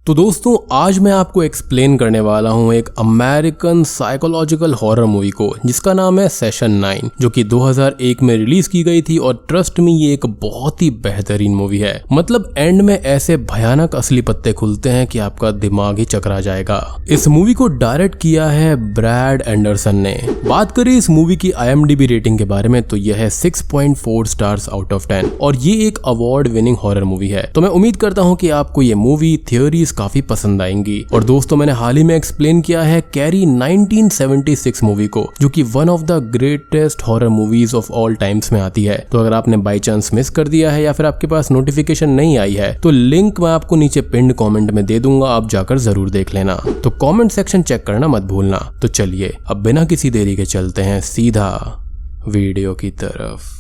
तो दोस्तों आज मैं आपको एक्सप्लेन करने वाला हूँ एक अमेरिकन साइकोलॉजिकल हॉरर मूवी को जिसका नाम है सेशन 9 जो कि 2001 में रिलीज की गई थी। और ट्रस्ट में ये एक बहुत ही बेहतरीन मूवी है। मतलब एंड में ऐसे भयानक असली पत्ते खुलते हैं कि आपका दिमाग ही चकरा जाएगा। इस मूवी को डायरेक्ट किया है ब्रैड एंडरसन ने। बात करें इस मूवी की IMDb रेटिंग के बारे में तो यह है 6.4 स्टार्स आउट ऑफ 10 और ये एक अवार्ड विनिंग हॉरर मूवी है। तो मैं उम्मीद करता हूँ कि आपको ये मूवी थियोरीज काफी पसंद आएंगी। और दोस्तों मैंने हाल ही में एक्सप्लेन किया है कैरी 1976 मूवी को जो कि one of the greatest horror movies of all times में आती है। तो अगर आपने बाई चांस मिस कर दिया है या फिर आपके पास नोटिफिकेशन नहीं आई है तो लिंक मैं आपको नीचे पिन्ड कमेंट में दे दूंगा, आप जाकर जरूर देख लेना। तो कमेंट सेक्शन चेक करना मत भूलना। तो चलिए अब बिना किसी देरी के चलते हैं सीधा वीडियो की तरफ।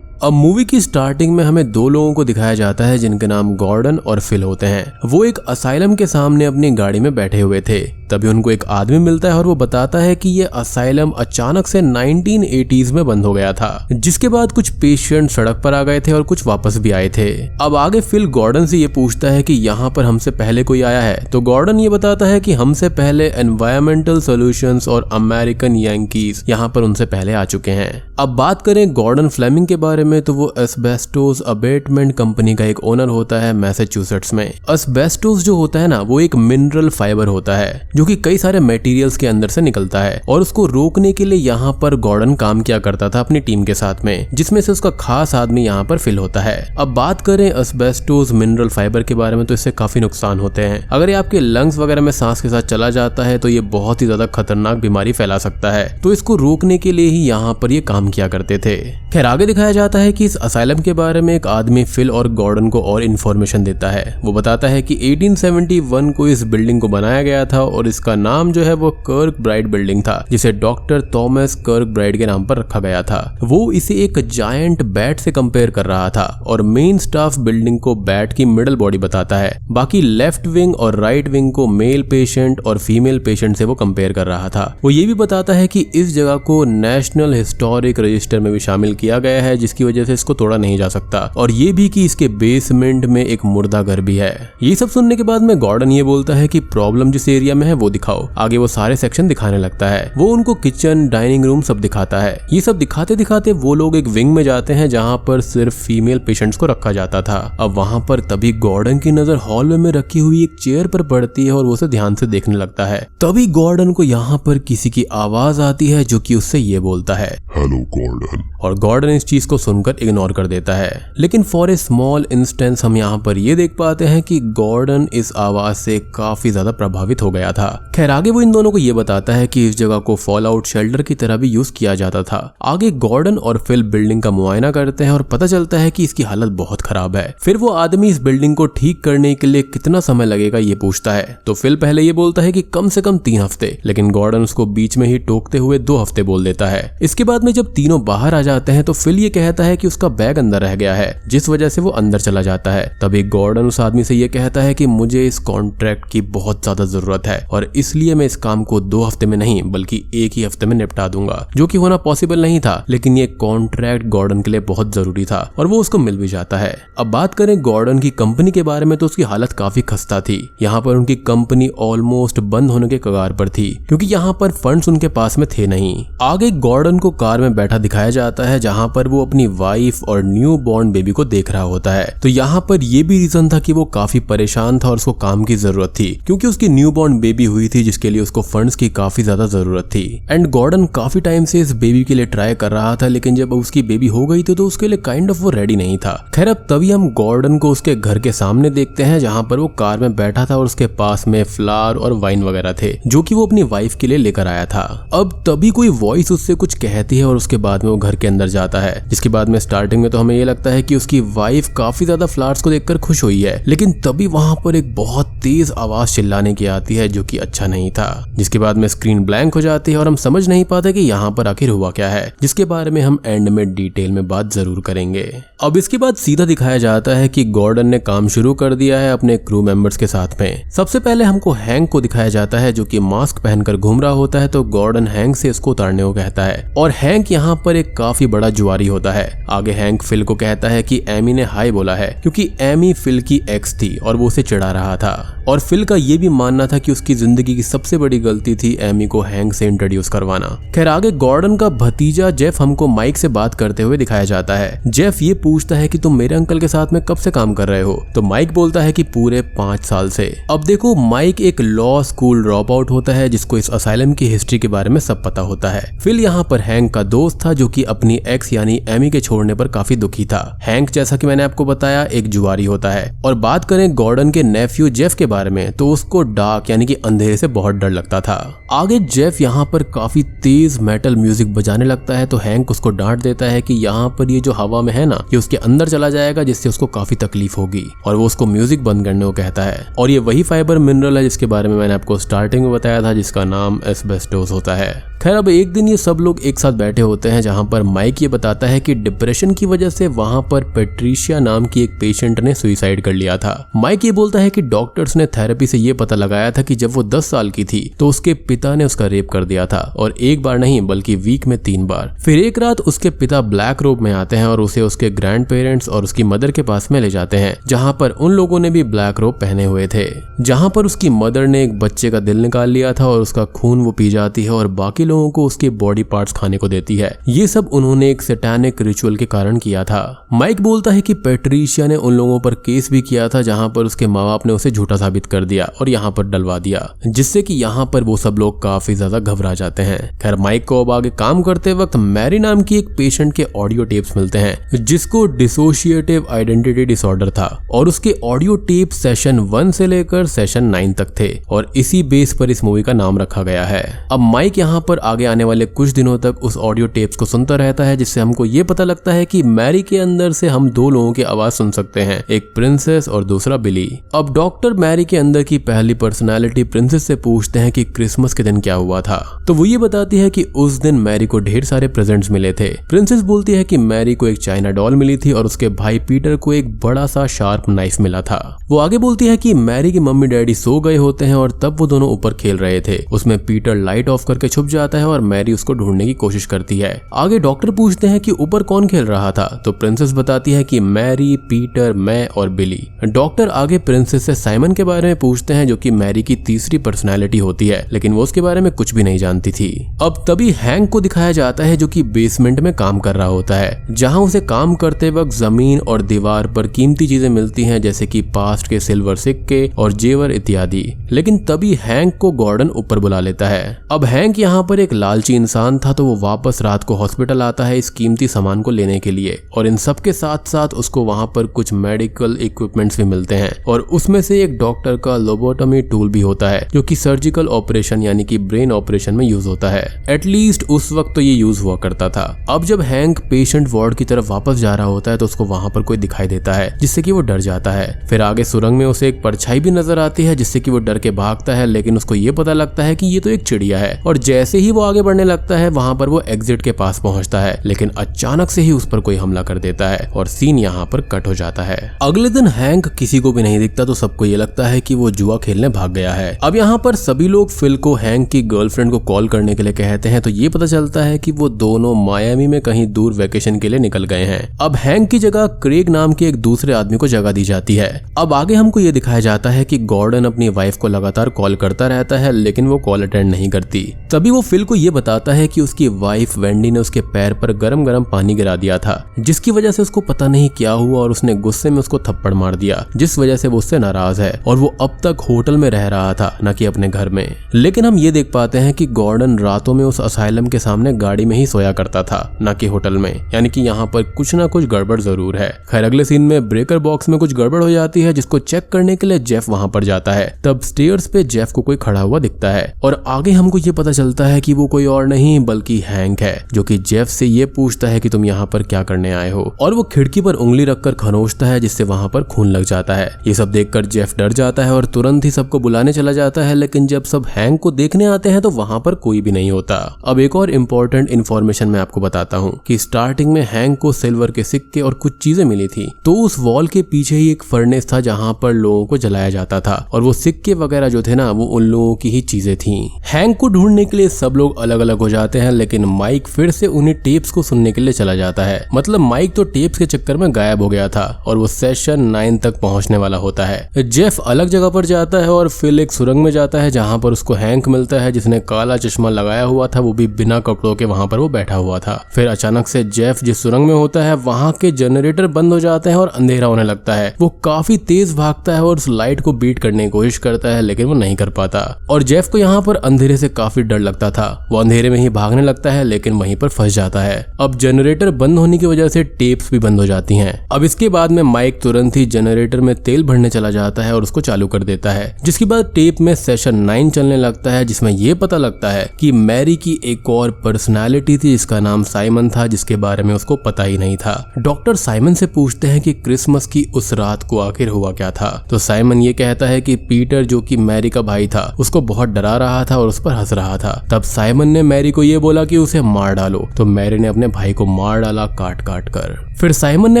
अब मूवी की स्टार्टिंग में हमें दो लोगों को दिखाया जाता है जिनके नाम गॉर्डन और फिल होते हैं। वो एक असाइलम के सामने अपनी गाड़ी में बैठे हुए थे। तभी उनको एक आदमी मिलता है और वो बताता है कि ये असाइलम अचानक से 1980s में बंद हो गया था, जिसके बाद कुछ पेशेंट सड़क पर आ गए थे और कुछ वापस भी आए थे। अब आगे फिल गॉर्डन से ये पूछता है कि यहाँ पर हमसे पहले कोई आया है, तो गॉर्डन ये बताता है कि हमसे पहले एनवायरमेंटल सॉल्यूशंस और अमेरिकन यांकीज यहाँ पर उनसे पहले आ चुके हैं। अब बात करें गॉर्डन फ्लेमिंग के बारे में तो वो एस्बेस्टोस अबेटमेंट कंपनी का एक ओनर होता है मैसाचुसेट्स में। एस्बेस्टोस जो होता है ना वो एक मिनरल फाइबर होता है जो कि कई सारे मटेरियल्स के अंदर से निकलता है और उसको रोकने के लिए यहाँ पर गॉर्डन काम किया करता था अपनी टीम के साथ में, जिसमें से उसका खास आदमी यहाँ पर फिल होता है। अब बात करें एस्बेस्टोस मिनरल फाइबर के बारे में तो इससे काफी नुकसान होते हैं। अगर ये आपके लंग्स वगैरह में सांस के साथ चला जाता है तो ये बहुत ही ज्यादा खतरनाक बीमारी फैला सकता है। तो इसको रोकने के लिए ही यहाँ पर ये काम किया करते थे। खैर आगे दिखाया जाता है कि इस असाइलम के बारे में एक आदमी फिल और गॉर्डन को और इन्फॉर्मेशन देता है। वो बताता है कि 1871 को इस बिल्डिंग को बनाया गया था और इसका नाम जो है वो कर्कब्राइड बिल्डिंग था, जिसे डॉक्टर थॉमस कर्कब्राइड के नाम पर रखा गया था। वो इसे एक जायंट बैट से कंपेयर कर रहा था और मेन स्टाफ बिल्डिंग को बैट की मिडल बॉडी बताता है। बाकी लेफ्ट विंग और राइट विंग को मेल पेशेंट और फीमेल पेशेंट से वो कंपेयर कर रहा था। वो ये भी बताता है कि इस जगह को नेशनल हिस्टोरिक रजिस्टर में भी शामिल किया गया है, जिसकी वजह से इसको तोड़ा नहीं जा सकता, और ये भी कि इसके बेसमेंट में एक मुर्दा घर भी है। ये सब सुनने के बाद में गॉर्डन ये बोलता है कि प्रॉब्लम जिस एरिया में है वो दिखाओ। आगे वो सारे सेक्शन दिखाने लगता है। वो उनको किचन डाइनिंग रूम सब दिखाता है। ये सब दिखाते दिखाते वो लोग एक विंग में जाते हैं जहाँ पर सिर्फ फीमेल पेशेंट्स को रखा जाता था। अब वहाँ पर तभी गॉर्डन की नजर हॉलवे में रखी हुई एक चेयर पर पड़ती है और वो उसे ध्यान से देखने लगता है। तभी गॉर्डन को यहाँ पर किसी की आवाज आती है जो कि उससे ये बोलता है, हेलो गॉर्डन। और गॉर्डन इस चीज को सुनकर इग्नोर कर देता है। लेकिन फॉर ए स्मॉल इंस्टेंस हम यहाँ पर ये देख पाते हैं कि गॉर्डन इस आवाज से काफी ज्यादा प्रभावित हो गया था। खैर आगे वो इन दोनों को ये बताता है कि इस जगह को फॉल आउट शेल्टर की तरह भी यूज किया जाता था। आगे गॉर्डन और फिल बिल्डिंग का मुआयना करते हैं और पता चलता है कि इसकी हालत बहुत खराब है। फिर वो आदमी इस बिल्डिंग को ठीक करने के लिए कितना समय लगेगा ये पूछता है। तो फिल पहले ये बोलता है कि कम से कम 3 हफ्ते, लेकिन गॉर्डन उसको बीच में ही टोकते हुए 2 हफ्ते बोल देता है। इसके बाद में जब तीनों बाहर आ जाते हैं तो फिल ये कहता है कि उसका बैग अंदर रह गया है, जिस वजह से वो अंदर चला जाता है। तभी गॉर्डन उस आदमी से ये कहता है कि मुझे इस कॉन्ट्रैक्ट की बहुत ज्यादा जरूरत है और इसलिए मैं इस काम को 2 हफ्ते में नहीं बल्कि 1 ही हफ्ते में निपटा दूंगा, जो कि होना पॉसिबल नहीं था, लेकिन ये कॉन्ट्रैक्ट गॉर्डन के लिए बहुत जरूरी था और वो उसको मिल भी जाता है। अब बात करें गॉर्डन की कंपनी के बारे में तो उसकी हालत काफी खस्ता थी। यहाँ पर उनकी कंपनी ऑलमोस्ट बंद होने के कगार पर थी क्योंकि यहाँ पर फंड्स उनके पास में थे नहीं। आगे गॉर्डन को कार में बैठा दिखाया जाता है जहाँ पर वो अपनी वाइफ और न्यू बॉर्न बेबी को देख रहा होता है। तो यहाँ पर ये भी रीजन था कि वो काफी परेशान था और उसको काम की जरूरत थी क्योंकि उसकी न्यू बॉर्न बेबी हुई थी जिसके लिए उसको फंड्स की काफी ज्यादा जरूरत थी। एंड गॉर्डन काफी टाइम से इस बेबी के लिए ट्राई कर रहा था, लेकिन जब उसकी बेबी हो गई थी तो उसके लिए काइंड ऑफ वो रेडी नहीं था। खैर अब तभी हम गॉर्डन को उसके घर के सामने देखते हैं जहाँ पर वो कार में बैठा था और उसके पास में फ्लावर और वाइन वगैरह थे जो कि वो अपनी वाइफ के लिए लेकर आया था। अब तभी कोई वॉइस उससे कुछ कहती है और उसके बाद में वो घर के अंदर जाता है, जिसके बाद में स्टार्टिंग में तो हमें ये लगता है कि उसकी वाइफ काफी ज्यादा फ्लावर्स को देखकर खुश हुई है, लेकिन तभी वहां पर एक बहुत तेज आवाज चिल्लाने की आती है जो कि अच्छा नहीं था, जिसके बाद में स्क्रीन ब्लैंक हो जाती है और हम समझ नहीं पाते कि यहाँ पर आखिर हुआ क्या है, जिसके बारे में हम एंड में डिटेल में बात जरूर करेंगे। अब इसके बाद सीधा दिखाया जाता है कि गॉर्डन ने काम शुरू कर दिया है अपने क्रू मेंबर्स के साथ में। सबसे पहले हमको हैंक को दिखाया जाता है जो कि मास्क पहनकर घूम रहा होता है, तो गॉर्डन हैंक से इसको उतारने को कहता है और हैंक यहाँ पर एक काफी बड़ा जुआरी होता है आगे हैंक फिल को कहता है कि एमी ने हाय बोला है क्योंकि एमी फिल की एक्स थी और वो उसे चिढ़ा रहा था, और फिल का ये भी मानना था कि उसकी जिंदगी की सबसे बड़ी गलती थी एमी को हैंक से इंट्रोड्यूस करवाना। खैर आगे गॉर्डन का भतीजा जेफ हमको माइक से बात करते हुए दिखाया जाता है। जेफ ये पूछता है कि तुम मेरे अंकल के साथ में कब से काम कर रहे हो, तो माइक बोलता है कि पूरे 5 साल से। अब देखो माइक एक लॉ स्कूल ड्रॉप आउट होता है जिसको इस असाइलम की हिस्ट्री के बारे में सब पता होता है। फिल यहाँ पर हैंक का दोस्त था जो कि अपनी एक्स यानी एमी के छोड़ने पर काफी दुखी था। हैंक जैसा कि मैंने आपको बताया एक जुआरी होता है। और बात करें गॉर्डन के नेफ्यू जेफ के बारे में तो उसको डार्क यानी कि अंधेरे से बहुत डर लगता था। आगे जेफ यहाँ पर काफी तेज मेटल म्यूजिक बजाने लगता है तो हैंक उसको डांट देता है कि यहाँ पर ये जो हवा में है ना ये उसके अंदर चला जाएगा जिससे उसको काफी तकलीफ होगी, और वो उसको म्यूजिक बंद करने को कहता है। और ये वही फाइबर मिनरल है जिसके बारे में मैंने आपको स्टार्टिंग में बताया था जिसका नाम एस्बेस्टोस होता है। खैर अब एक दिन ये सब लोग एक साथ बैठे होते हैं जहां पर माइक ये बताता है कि डिप्रेशन की वजह से वहां पर पेट्रिशिया नाम की एक पेशेंट ने सुसाइड कर लिया था। माइक ये बोलता है कि डॉक्टर्स ने थेरेपी से ये पता लगाया था कि जब वो 10 साल की थी तो उसके पिता ने उसका रेप कर दिया था, और एक बार नहीं बल्कि वीक में 3 बार। फिर एक रात उसके पिता ब्लैक रोब में आते हैं और उसे उसके ग्रैंड पेरेंट्स और उसकी मदर के पास में ले जाते हैं जहां पर उन लोगों ने भी ब्लैक रोब पहने हुए थे। जहां पर उसकी मदर ने एक बच्चे का दिल निकाल लिया था और उसका खून वो पी जाती है और बाकी लोगों को उसके बॉडी पार्ट्स खाने को देती है। ये सब उन्होंने एक सैटानिक रिचुअल के कारण किया था। माइक बोलता है कि पेट्रिशिया ने उन लोगों पर केस भी किया था जहां पर उसके माँ बाप ने उसे झूठा साबित कर दिया और यहाँ पर डलवा दिया, जिससे कि यहाँ पर वो सब लोग काफी ज्यादा घबरा जाते हैं। खैर माइक को अब आगे काम करते वक्त मैरी नाम की एक पेशेंट के ऑडियो टेप्स मिलते हैं जिसको डिसोशिएटिव आइडेंटिटी डिसऑर्डर था, और उसके ऑडियो टेप सेशन 1 से लेकर सेशन 9 तक थे, और इसी बेस पर इस मूवी का नाम रखा गया है। अब माइक यहाँ पर आगे आने वाले कुछ दिनों तक उस ऑडियो टेप्स को सुनता रहता है जिससे हमको ये पता लगता है कि मैरी के अंदर से हम 2 लोगों की आवाज सुन सकते हैं, एक प्रिंसेस और दूसरा बिली। अब डॉक्टर मैरी के अंदर की पहली पर्सनालिटी प्रिंसेस से पूछते हैं कि क्रिसमस के दिन क्या हुआ था, तो वो ये बताती है कि उस दिन मैरी को ढेर सारे प्रेजेंट्स मिले थे। प्रिंसेस बोलती है कि मैरी को एक चाइना डॉल मिली थी और उसके भाई पीटर को एक बड़ा सा शार्प नाइफ मिला था। वो आगे बोलती है कि मैरी के मम्मी डैडी सो गए होते हैं और तब वो दोनों ऊपर खेल रहे थे। उसमें पीटर लाइट ऑफ करके छुप जाता है और मैरी उसको ढूंढने की कोशिश करती है। आगे डॉक्टर पूछते हैं कि ऊपर कौन खेल रहा था, तो प्रिंसेस बताती है कि मैरी, पीटर, मैं और बिली। डॉक्टर आगे प्रिंसेस से साइमन के बारे में पूछते हैं जो कि मैरी की तीसरी पर्सनालिटी होती है, लेकिन वो उसके बारे में कुछ भी नहीं जानती थी। अब तभी हैंक को दिखाया जाता है जो कि बेसमेंट में काम कर रहा होता है, जहां उसे काम करते वक्त जमीन और दीवार पर कीमती चीजें मिलती हैं जैसे कि पास्ट के सिल्वर सिक्के और जेवर इत्यादि। लेकिन तभी हैंक को गॉर्डन ऊपर बुला लेता है। अब हैंक यहाँ पर एक लालची इंसान था तो वो वापस रात को हॉस्पिटल आता है इस कीमती सामान को लेने के लिए, और इन सब के साथ साथ उसको वहां पर कुछ मेडिकल इक्विपमेंट्स भी मिलते हैं, और उसमें से एक डॉक्टर का लोबोटमी टूल भी होता है जो कि सर्जिकल ऑपरेशन यानी कि ब्रेन ऑपरेशन में यूज होता है। एटलीस्ट उस वक्त तो ये यूज हुआ करता था। अब जब हैंक पेशेंट वार्ड की तरफ वापस जा रहा होता है तो उसको वहां पर कोई दिखाई देता है जिससे कि वो डर जाता है। फिर आगे सुरंग में उसे एक परछाई भी नजर आती है जिससे कि वो डर के भागता है, लेकिन उसको ये पता लगता है कि ये तो एक चिड़िया है, और जैसे ही वो आगे बढ़ने लगता है वहां पर वो एग्जिट के पास पहुंचता है, लेकिन अचानक से ही उस पर कोई हमला कर देता है और सीन यहाँ पर कट हो जाता है। अगले दिन हैंक किसी को भी नहीं दिखता तो सबको ये लगता है कि वो जुआ खेलने भाग गया है। अब यहाँ पर सभी लोग फिल को हैंक की गर्लफ्रेंड को कॉल करने के लिए कहते हैं तो ये पता चलता है कि वो दोनों मायामी में कहीं दूर वेकेशन के लिए निकल गए हैं। अब हैंक की जगह क्रेग नाम के एक दूसरे आदमी को जगह दी जाती है। अब आगे हमको ये दिखाया जाता है कि गॉर्डन अपनी वाइफ को लगातार कॉल करता रहता है लेकिन वो कॉल अटेंड नहीं करती। तभी वो फिल को ये बताता है कि उसकी वाइफ वेंडी ने उसके पैर पर गरम गरम पानी गिरा दिया था जिसकी वजह से उसको पता नहीं क्या हुआ और उसने गुस्से में उसको थप्पड़ मार दिया, जिस वजह से वो उससे नाराज है और वो अब तक होटल में रह रहा था न कि अपने घर में। लेकिन हम ये देख पाते हैं कि गॉर्डन रातों में उस असाइलम के सामने गाड़ी में ही सोया करता था न कि होटल में, यानी कि यहाँ पर कुछ ना कुछ गड़बड़ जरूर है। खैर अगले सीन में ब्रेकर बॉक्स में कुछ गड़बड़ हो जाती है जिसको चेक करने के लिए जेफ वहां पर जाता है। तब स्टेयर्स पे जेफ को कोई खड़ा हुआ दिखता है और आगे हमको ये पता चलता है कि वो कोई और नहीं बल्कि हैंक है जो कि जेफ से ये पूछता है कि तुम यहाँ पर क्या करने आए हो, और वो खिड़की पर उंगली रखकर खनोचता है जिससे वहां पर खून लग जाता है। ये सब देखकर जेफ डर जाता है और तुरंत ही सबको बुलाने चला जाता है, लेकिन जब सब हैंक को देखने आते हैं तो वहां पर कोई भी नहीं होता। अब एक और इम्पोर्टेंट इन्फॉर्मेशन मैं आपको बताता हूँ कि स्टार्टिंग में हैंक को सिल्वर के सिक्के और कुछ चीजें मिली थी, तो उस वॉल के पीछे ही एक फर्नेस था जहाँ पर लोगों को जलाया जाता था और वो सिक्के वगैरह जो थे ना वो उन लोगों की ही चीजें थी। हैंक को ढूंढने के लिए सब लोग अलग अलग हो जाते हैं, लेकिन माइक फिर से उन्हीं टेप्स को सुनने के लिए चला जाता है। मतलब माइक तो टेप्स के चक्कर में गायब हो गया था और वो सेशन 9 तक पहुंचने वाला होता है। जेफ अलग जगह पर जाता है और फिल एक सुरंग में जाता है जहां पर उसको हैंक मिलता है जिसने काला चश्मा लगाया हुआ था, वो भी बिना कपड़ों के वहां पर वो बैठा हुआ था। फिर अचानक से जेफ जिस सुरंग में होता है वहां के जनरेटर बंद हो जाते हैं और अंधेरा होने लगता है। वो काफी तेज भागता है और उस लाइट को बीट करने की कोशिश करता है लेकिन वो नहीं कर पाता और जेफ को यहाँ पर अंधेरे से काफी डर लगता था। वो अंधेरे में ही भागने लगता है लेकिन वहीं पर फंस जाता है। अब जनरेटर बंद होने की वजह से टेप्स भी बंद हो जाती हैं। अब इसके बाद में माइक तुरंत ही जनरेटर में तेल भरने चला जाता है और उसको चालू कर देता है, जिसके बाद टेप में सेशन 9 चलने लगता है जिसमें ये पता लगता है कि मैरी की एक और पर्सनालिटी थी जिसका नाम साइमन था, जिसके बारे में उसको पता ही नहीं था। डॉक्टर साइमन से पूछते हैं कि क्रिसमस की उस रात को आखिर हुआ क्या था, तो साइमन ये कहता है कि पीटर जो कि मैरी का भाई था उसको बहुत डरा रहा था और उस पर हंस रहा था। तब साइमन ने मैरी को ये बोला कि उसे मार डालो, तो मैरी ने अपने भाई को मार डाला काट काट कर। फिर साइमन ने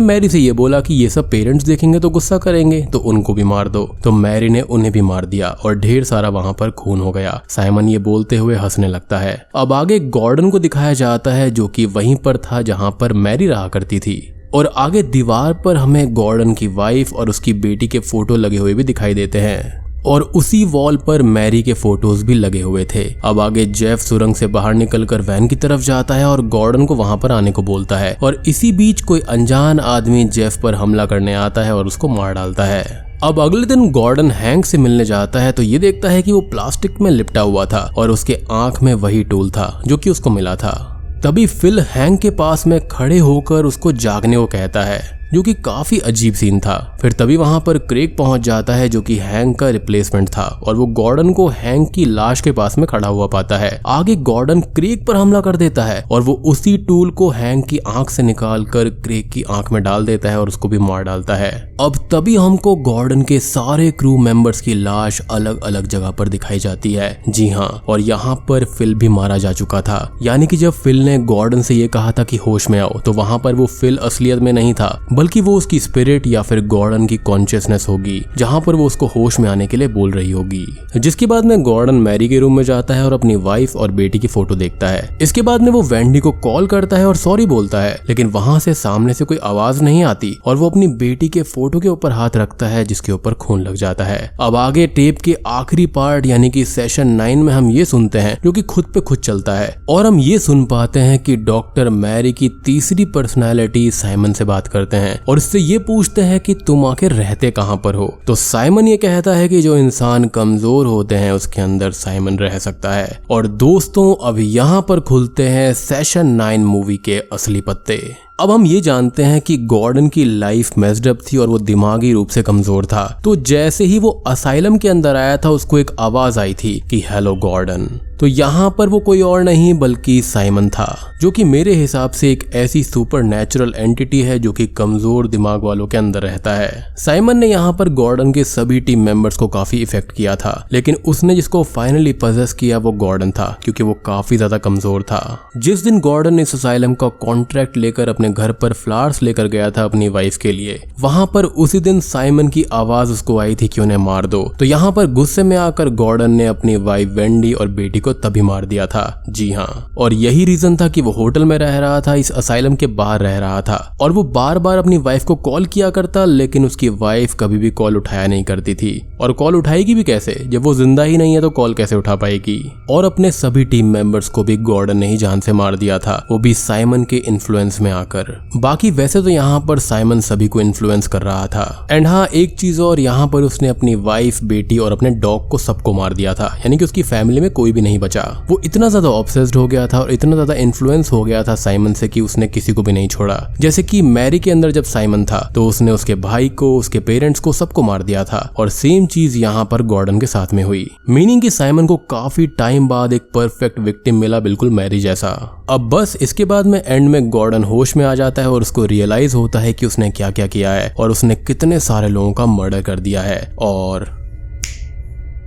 मैरी से ये बोला कि ये सब पेरेंट्स देखेंगे तो गुस्सा करेंगे तो उनको भी मार दो, तो मैरी ने उन्हें भी मार दिया और ढेर सारा वहां पर खून हो गया। साइमन ये बोलते हुए हंसने लगता है। अब आगे गॉर्डन को दिखाया जाता है जो कि वहीं पर था जहां पर मैरी रहा करती थी और आगे दीवार पर हमें गॉर्डन की वाइफ और उसकी बेटी के फोटो लगे हुए भी दिखाई देते हैं और उसी वॉल पर मैरी के फोटोज भी लगे हुए थे। अब आगे जेफ सुरंग से बाहर निकलकर वैन की तरफ जाता है और गॉर्डन को वहां पर आने को बोलता है और इसी बीच कोई अनजान आदमी जेफ पर हमला करने आता है और उसको मार डालता है। अब अगले दिन गॉर्डन हैंक से मिलने जाता है तो ये देखता है कि वो प्लास्टिक में लिपटा हुआ था और उसके आंख में वही टूल था जो कि उसको मिला था। तभी फिल हैंक के पास में खड़े होकर उसको जागने को कहता है, जो कि काफी अजीब सीन था। फिर तभी वहां पर क्रेग पहुंच जाता है जो कि हैंक का रिप्लेसमेंट था और वो गॉर्डन को हैंक की लाश के पास में खड़ा हुआ पाता है। आगे गॉर्डन क्रेग पर हमला कर देता है और वो उसी टूल को हैंक की आंख से निकाल कर क्रेग की आंख में डाल देता है और उसको भी मार डालता है। अब तभी हमको गॉर्डन के सारे क्रू मेंबर्स की लाश अलग अलग जगह पर दिखाई जाती है। जी हाँ, और यहाँ पर फिल भी मारा जा चुका था। यानी कि जब फिल ने गॉर्डन से ये कहा था कि होश में आओ, तो वहां पर वो फिल असलियत में नहीं था बल्कि वो उसकी स्पिरिट या फिर गॉर्डन की कॉन्शियसनेस होगी जहां पर वो उसको होश में आने के लिए बोल रही होगी। जिसके बाद में गॉर्डन मैरी के रूम में जाता है और अपनी वाइफ और बेटी की फोटो देखता है। इसके बाद में वो वेंडी को कॉल करता है और सॉरी बोलता है, लेकिन वहां से सामने से कोई आवाज नहीं आती और वो अपनी बेटी के फोटो के ऊपर हाथ रखता है जिसके ऊपर खून लग जाता है। अब आगे टेप के आखिरी पार्ट यानी कि सेशन 9 में हम ये सुनते हैं जो कि खुद पे खुद चलता है और हम ये सुन पाते हैं कि डॉक्टर मैरी की तीसरी पर्सनैलिटी साइमन से बात करते हैं और इससे ये पूछते हैं कि तुम आखिर रहते कहां पर हो। तो साइमन ये कहता है कि जो इंसान कमजोर होते हैं उसके अंदर साइमन रह सकता है। और दोस्तों, अब यहाँ पर खुलते हैं सेशन 9 मूवी के असली पत्ते। अब हम ये जानते हैं कि गॉर्डन की लाइफ मेस्ड अप थी और वो दिमागी रूप से कमजोर था। तो जैसे ही वो असाइलम के अंदर आया था उसको एक आवाज आई थी कि हेलो गॉर्डन। तो यहाँ पर वो कोई और नहीं बल्कि साइमन था, जो कि मेरे हिसाब से एक ऐसी सुपर नेचुरल एंटिटी है जो कि कमजोर दिमाग वालों के अंदर रहता है। साइमन ने यहाँ पर गॉर्डन के सभी टीम मेंबर्स को काफी इफेक्ट किया था, लेकिन उसने जिसको फाइनली पजेस किया वो गॉर्डन था क्योंकि वो काफी ज्यादा कमजोर था। जिस दिन गॉर्डन इस असाइलम का कॉन्ट्रैक्ट लेकर अपने घर पर फ्लावर्स लेकर गया था अपनी वाइफ के लिए, वहां पर उसी दिन साइमन की आवाज उसको आई थी कि उन्हें मार दो। तो यहाँ पर गुस्से में आकर गॉर्डन ने अपनी वाइफ वेंडी और बेटी को तभी मार दिया था। जी हाँ, और यही रीजन था कि वो होटल में रह रहा था, इस असाइलम के बाहर रह रहा था और वो बार बार अपनी वाइफ को कॉल किया करता, लेकिन उसकी वाइफ कभी भी कॉल उठाया नहीं करती थी। और कॉल उठाएगी भी कैसे जब वो जिंदा ही नहीं है, तो कॉल कैसे उठा पाएगी। और अपने सभी टीम मेंबर्स को भी गॉर्डन ने ही जान से मार दिया था, वो भी साइमन के इन्फ्लुएंस में आकर। बाकी वैसे तो यहाँ पर साइमन सभी को इन्फ्लुएंस कर रहा था। एंड हाँ, एक चीज और, यहाँ पर उसने अपनी वाइफ, बेटी और अपने डॉग को सबको मार दिया था, यानी कि उसकी फैमिली में कोई भी नहीं बचा। वो इतना ज्यादा ऑब्सेस्ड हो गया था और इतना ज्यादा इन्फ्लुएंस हो गया था साइमन से कि उसने किसी को भी नहीं छोड़ा। जैसे कि मैरी के अंदर जब साइमन था तो उसने उसके भाई को, उसके पेरेंट्स को, सबको मार दिया था और सेम चीज यहाँ पर गॉर्डन के साथ में हुई। मीनिंग कि साइमन को काफी टाइम बाद एक परफेक्ट विक्टिम मिला, बिल्कुल मैरी जैसा। अब बस इसके बाद में एंड में गॉर्डन होश में आ जाता है और उसको रियलाइज होता है कि उसने क्या क्या किया है और उसने कितने सारे लोगों का मर्डर कर दिया है। और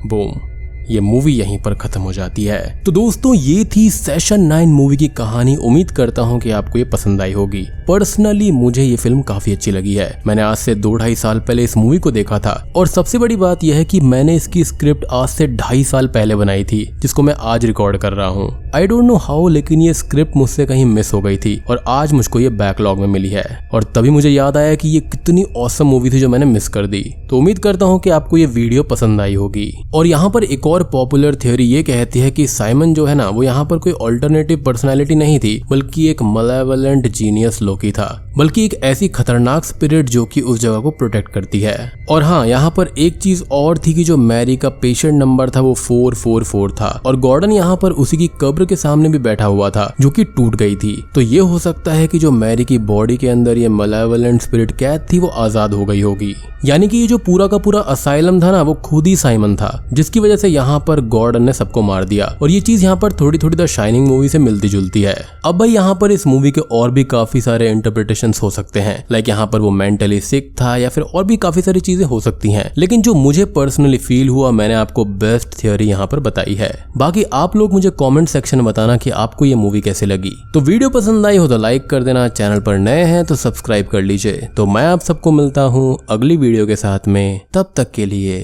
बूम, ये मूवी यहीं पर खत्म हो जाती है। तो दोस्तों ये थी सेशन 9 मूवी की कहानी। उम्मीद करता हूँ कि आपको ये पसंद आई होगी। पर्सनली मुझे ये फिल्म काफी अच्छी लगी है। मैंने आज से 2-2.5 साल पहले इस मूवी को देखा था और सबसे बड़ी बात यह है कि मैंने इसकी स्क्रिप्ट आज से 2.5 साल पहले बनाई थी, जिसको मैं आज रिकॉर्ड कर रहा हूँ। आई डोंट नो हाउ, लेकिन ये स्क्रिप्ट मुझसे कहीं मिस हो गई थी और आज मुझको ये बैकलॉग में मिली है और तभी मुझे याद आया कि ये कितनी ऑसम मूवी थी जो मैंने मिस कर दी। तो उम्मीद करता हूँ कि आपको ये वीडियो पसंद आई होगी। और यहाँ पर एक और पॉपुलर थ्योरी ये कहती है कि साइमन जो है ना, वो यहाँ पर कोई ऑल्टरनेटिव पर्सनैलिटी नहीं थी, बल्कि एक मलेवलेंट जीनियस लोकी था, बल्कि एक ऐसी खतरनाक स्पिरिट जो कि उस जगह को प्रोटेक्ट करती है। और हाँ, यहाँ पर एक चीज और थी कि जो मैरी का पेशेंट नंबर था वो 444 था और गॉर्डन यहाँ पर उसी की कब्र के सामने भी बैठा हुआ था जो कि टूट गई थी। तो ये हो सकता है कि जो मैरी की बॉडी के अंदर ये मलेवलेंट स्पिरिट कैद थी वो आजाद हो गई होगी। यानी कि ये जो पूरा का पूरा असाइलम था ना, वो खुद ही साइमन था, जिसकी वजह से यहाँ पर गॉर्डन ने सबको मार दिया। और ये चीज यहाँ पर थोड़ी थोड़ी द शाइनिंग मूवी से मिलती जुलती है। अब भाई यहाँ पर इस मूवी के और भी काफी सारे इंटरप्रिटेशंस हो सकते हैं, लाइक यहाँ पर वो मेंटली सिक था या फिर और भी काफी सारी चीजें हो सकती हैं, लेकिन जो मुझे पर्सनली फील हुआ मैंने आपको बेस्ट थ्योरी यहाँ पर बताई है। बाकी आप लोग मुझे कमेंट सेक्शन में बताना कि आपको ये मूवी कैसे लगी। तो वीडियो पसंद आई हो तो लाइक कर देना, चैनल पर नए हैं तो सब्सक्राइब कर लीजिए। तो मैं आप सबको मिलता हूँ अगली वीडियो के साथ में, तब तक के लिए